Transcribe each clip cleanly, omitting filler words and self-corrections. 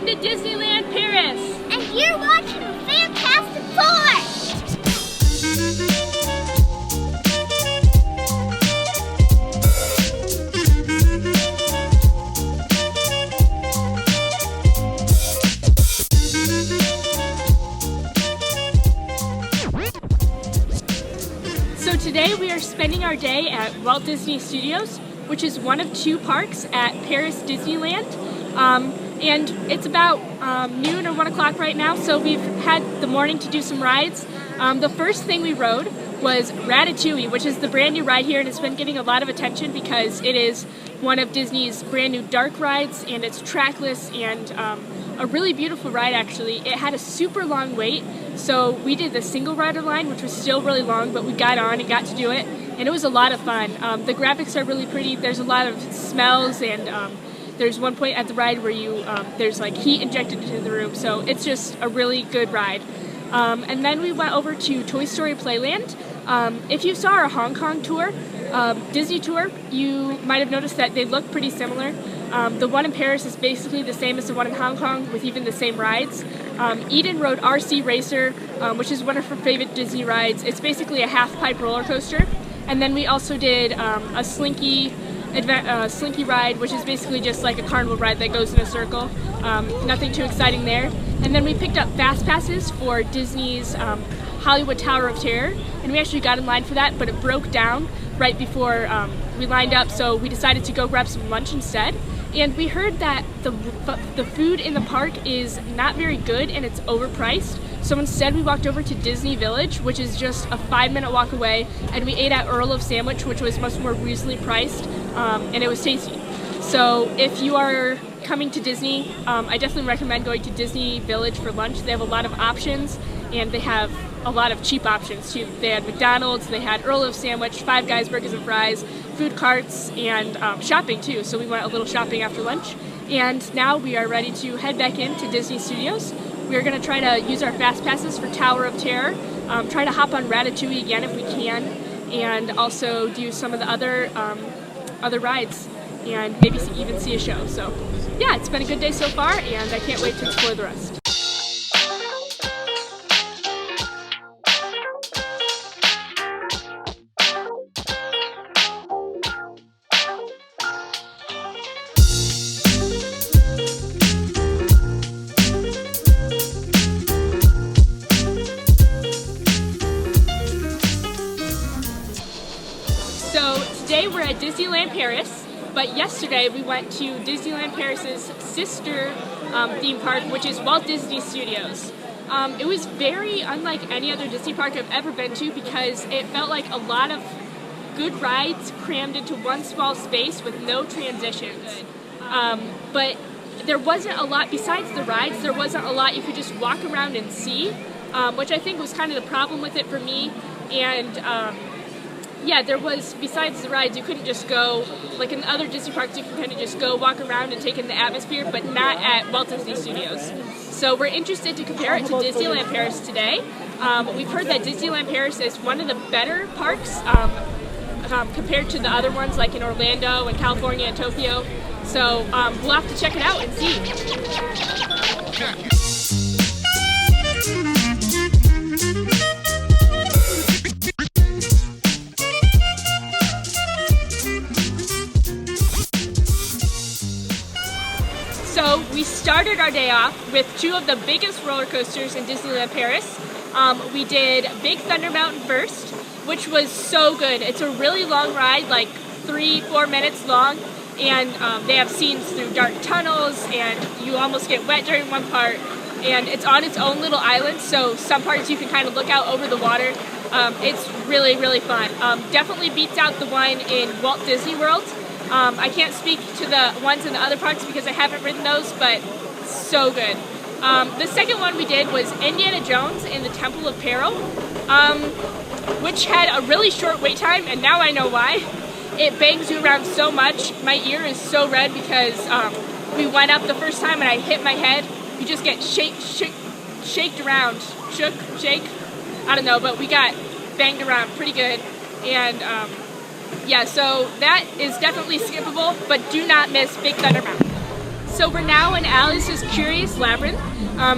to Disneyland Paris! And you're watching Fantastic Four! So today we are spending our day at Walt Disney Studios, which is one of two parks at Paris Disneyland. And it's about noon or 1 o'clock right now, so we've had the morning to do some rides. The first thing we rode was Ratatouille, which is the brand new ride here, and it's been getting a lot of attention because it is one of Disney's brand new dark rides, and it's trackless and a really beautiful ride actually. It had a super long wait, so we did the single rider line, which was still really long, but we got on and got to do it, and it was a lot of fun. The graphics are really pretty. There's a lot of smells, and there's one point at the ride where there's like heat injected into the room, so it's just a really good ride. And then we went over to Toy Story Playland. If you saw our Hong Kong tour, Disney tour, you might have noticed that they look pretty similar. The one in Paris is basically the same as the one in Hong Kong, with even the same rides. Eden rode RC Racer, which is one of her favorite Disney rides. It's basically a half-pipe roller coaster. And then we also did a Slinky ride, which is basically just like a carnival ride that goes in a circle. Nothing too exciting there. And then we picked up fast passes for Disney's Hollywood Tower of Terror, and we actually got in line for that, but it broke down right before we lined up, so we decided to go grab some lunch instead. And we heard that the food in the park is not very good and it's overpriced. So instead we walked over to Disney Village, which is just a 5-minute walk away, and we ate at Earl of Sandwich, which was much more reasonably priced, and it was tasty. So if you are coming to Disney, I definitely recommend going to Disney Village for lunch. They have a lot of options, and they have a lot of cheap options too. They had McDonald's, they had Earl of Sandwich, Five Guys Burgers and Fries, food carts, and shopping too. So we went a little shopping after lunch, and now we are ready to head back into Disney Studios. We are going to try to use our fast passes for Tower of Terror, try to hop on Ratatouille again if we can, and also do some of the other rides, and maybe even see a show. So yeah, it's been a good day so far, and I can't wait to explore the rest. So today we're at Disneyland Paris, but yesterday we went to Disneyland Paris's sister theme park, which is Walt Disney Studios. It was very unlike any other Disney park I've ever been to because it felt like a lot of good rides crammed into one small space with no transitions. But there wasn't a lot, besides the rides, there wasn't a lot you could just walk around and see, which I think was kind of the problem with it for me. And yeah, there was, besides the rides, you couldn't just go, like in other Disney parks, you can kind of just go walk around and take in the atmosphere, but not at Walt Disney Studios. So we're interested to compare it to Disneyland Paris today. We've heard that Disneyland Paris is one of the better parks compared to the other ones, like in Orlando and California and Tokyo. So we'll have to check it out and see. So we started our day off with two of the biggest roller coasters in Disneyland Paris. We did Big Thunder Mountain first, which was so good. It's a really long ride, like 3-4 minutes long, and they have scenes through dark tunnels, and you almost get wet during one part, and it's on its own little island, so some parts you can kind of look out over the water. It's really, really fun. Definitely beats out the one in Walt Disney World. I can't speak to the ones in the other parks because I haven't ridden those, but so good. The second one we did was Indiana Jones in the Temple of Peril, which had a really short wait time, and now I know why. It bangs you around so much. My ear is so red because we went up the first time and I hit my head. You just get shaked around. Shake? I don't know, but we got banged around pretty good. And yeah, so that is definitely skippable, but do not miss Big Thunder Mountain. So we're now in Alice's Curious Labyrinth.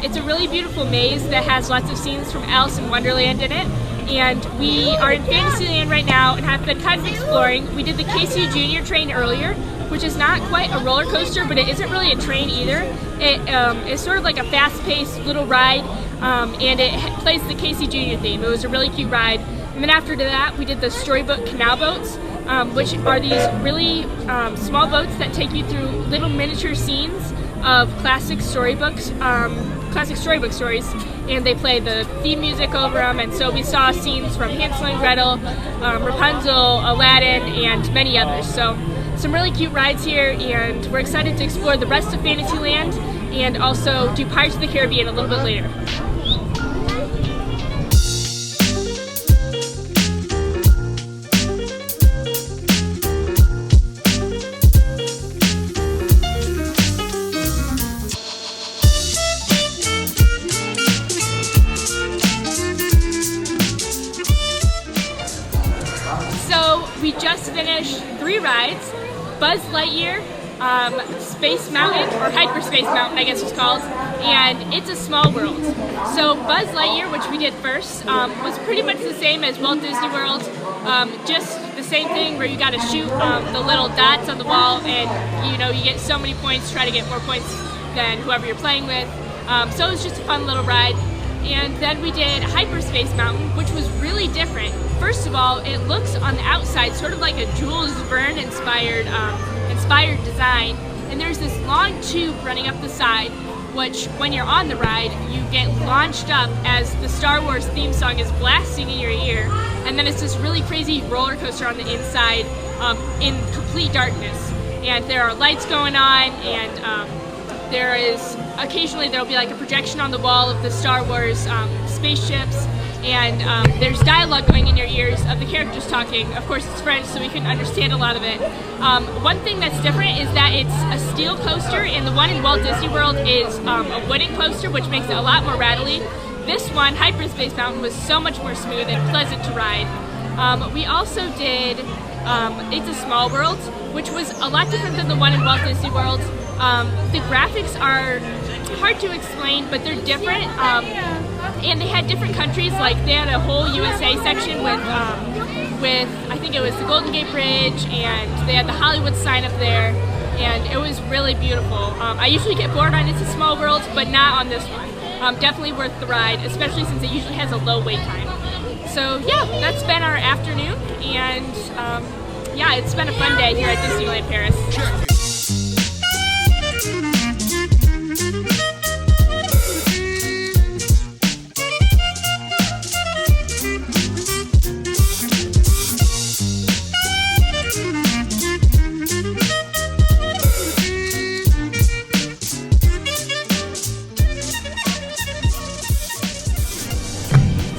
It's a really beautiful maze that has lots of scenes from Alice in Wonderland in it. And we are in Fantasyland right now and have been kind of exploring. We did the Casey Jr. train earlier, which is not quite a roller coaster, but it isn't really a train either. It is sort of like a fast-paced little ride, and it plays the Casey Jr. theme. It was a really cute ride. And then after that, we did the Storybook Canal Boats, which are these really small boats that take you through little miniature scenes of classic storybook stories, and they play the theme music over them. And so we saw scenes from Hansel and Gretel, Rapunzel, Aladdin, and many others. So some really cute rides here, and we're excited to explore the rest of Fantasyland and also do Pirates of the Caribbean a little bit later. So we just finished 3 rides: Buzz Lightyear, Space Mountain, or Hyperspace Mountain I guess it's called, and It's a Small World. So Buzz Lightyear, which we did first, was pretty much the same as Walt Disney World, just the same thing where you got to shoot the little dots on the wall, and you get so many points, try to get more points than whoever you're playing with. So it was just a fun little ride. And then we did Hyperspace Mountain, which was really different. First of all, it looks on the outside sort of like a Jules Verne inspired design. And there's this long tube running up the side, which when you're on the ride, you get launched up as the Star Wars theme song is blasting in your ear. And then it's this really crazy roller coaster on the inside in complete darkness. And there are lights going on, and occasionally there'll be like a projection on the wall of the Star Wars spaceships, and there's dialogue going in your ears of the characters talking. Of course it's French, so we couldn't understand a lot of it. One thing that's different is that it's a steel coaster, and the one in Walt Disney World is a wooden coaster, which makes it a lot more rattly. This one, Hyperspace Mountain, was so much more smooth and pleasant to ride. We also did It's a Small World, which was a lot different than the one in Walt Disney World. The graphics are hard to explain, but they're different, and they had different countries. Like they had a whole USA section with I think it was the Golden Gate Bridge, and they had the Hollywood sign up there, and it was really beautiful. I usually get bored on It's a Small World, but not on this one. Definitely worth the ride, especially since it usually has a low wait time. So yeah, that's been our afternoon, and yeah, it's been a fun day here at Disneyland Paris.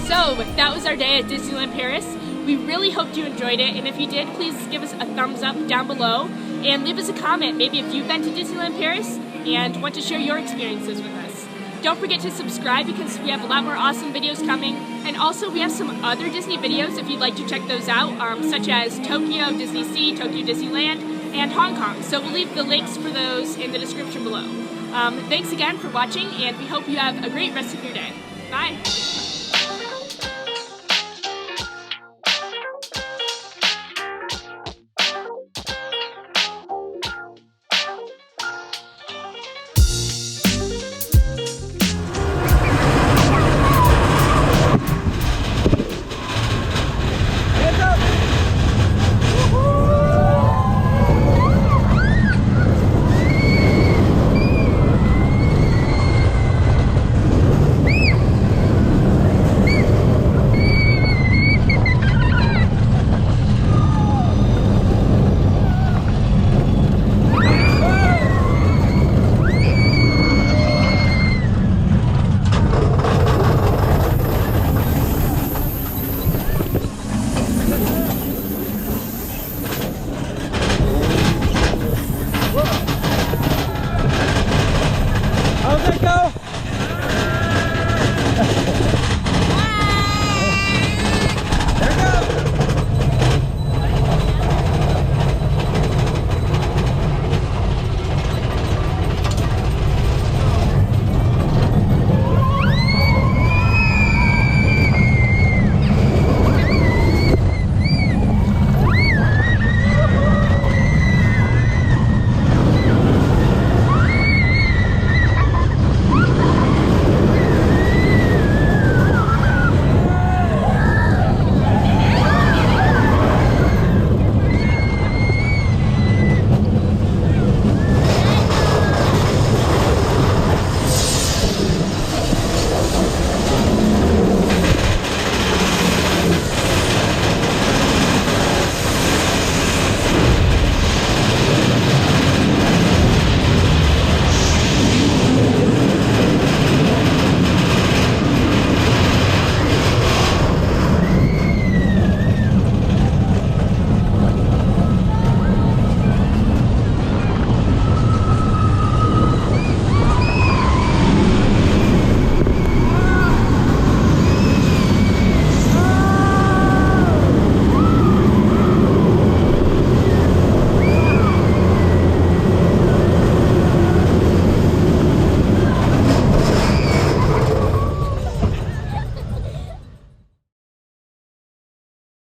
So that was our day at Disneyland Paris. We really hoped you enjoyed it, and if you did, please give us a thumbs up down below and leave us a comment, maybe if you've been to Disneyland Paris and want to share your experiences with us. Don't forget to subscribe because we have a lot more awesome videos coming, and also we have some other Disney videos if you'd like to check those out, such as Tokyo Disney Sea, Tokyo Disneyland, and Hong Kong. So we'll leave the links for those in the description below. Thanks again for watching, and we hope you have a great rest of your day. Bye!